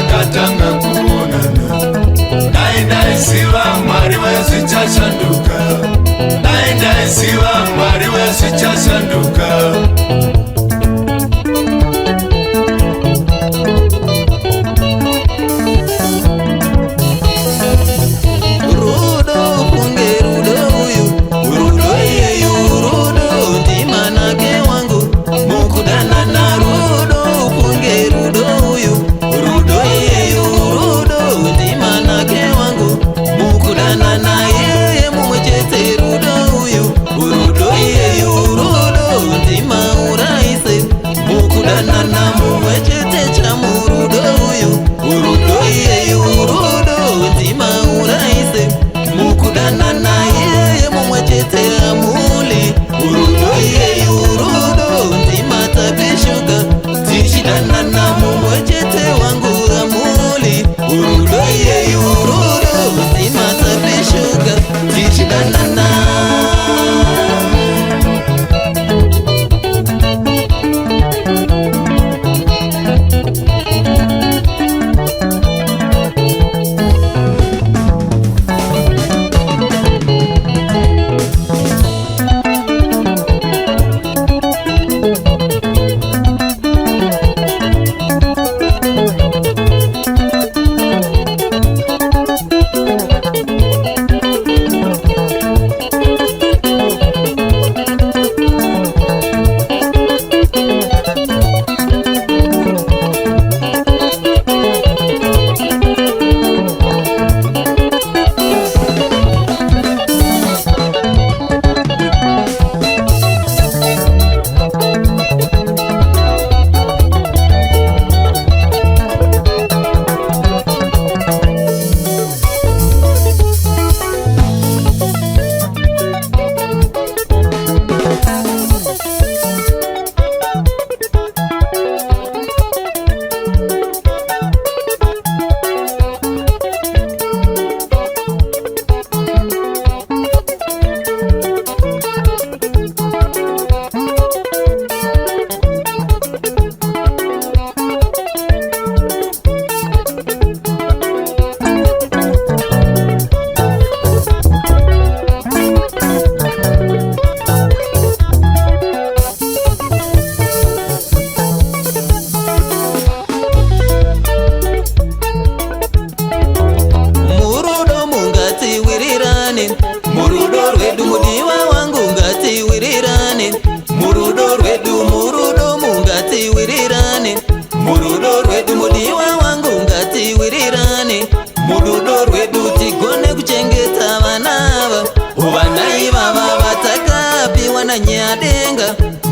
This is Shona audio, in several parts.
takatanga kuonana. Ndaisiva Mwari wezvichashanduka. Ndaisiva Mwari wezvichashanduka.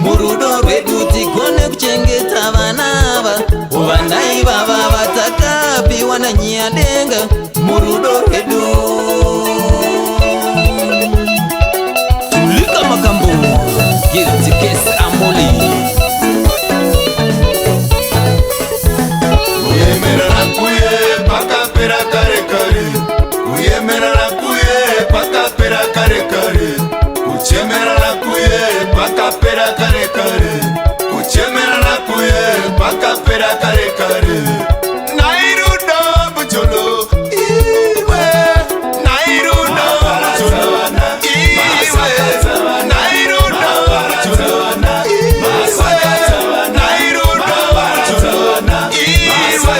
Murudo rwedu tigone kuchengeta vanava. Vanai vava vatakapiwa na Nyadenga. Murudo rwedu Tulika Makambo Guilty Case Amoli. Uyemerera kuye pakapera kare kare. Uyemerera kuye pakapera kare kare. Kuchemerera kuye pakapera kare kare. Kuchemerera kuye pakapera kare kare. Nairudo bujolo iwe. Nairudo bujolo iwe. Nairudo bujolo iwe. Nairudo bujolo iwe.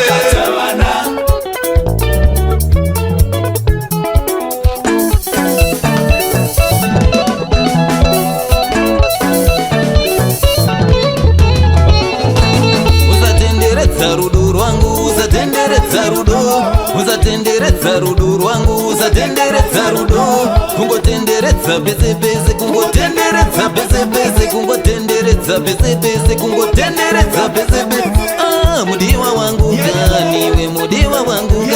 Rudo rwangu usatenderedza rudo, usatenderedza rudo rwangu usatenderedza rudo, kungotenderedza pese pese, kungotenderedza pese pese, kungotenderedza pese pese, kungotenderedza pese pese. Ah, mudiwa wangu kaniwe, mudiwa wangu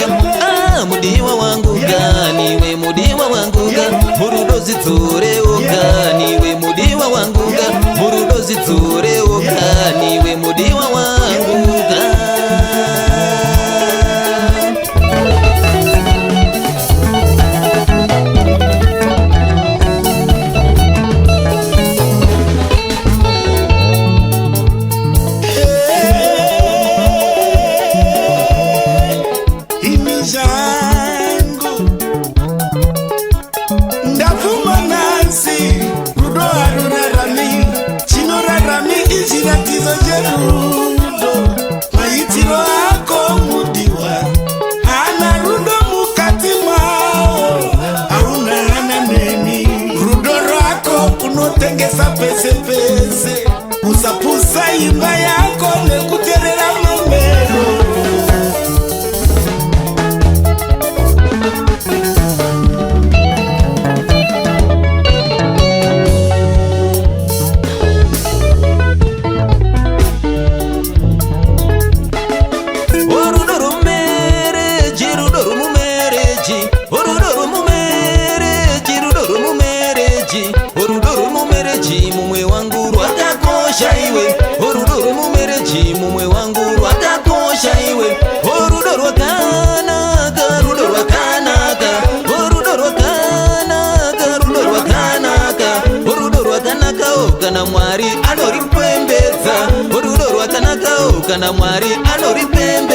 ah, mudiwa wangu kaniwe, mudiwa wangu murudo zitsure okaniwe, mudiwa wangu murudo zitsure okaniwe, mudiwa wangu rwakakosha iwe, urudo rwemumereji mumwe wangu rwakakosha iwe, urudo rwakanaka, rudo rwakanaka, urudo rwakanaka, rudo rwakanaka, urudo rwakanaka kana Mwari anoripembedza, urudo rwakanaka kana Mwari anoripembedza.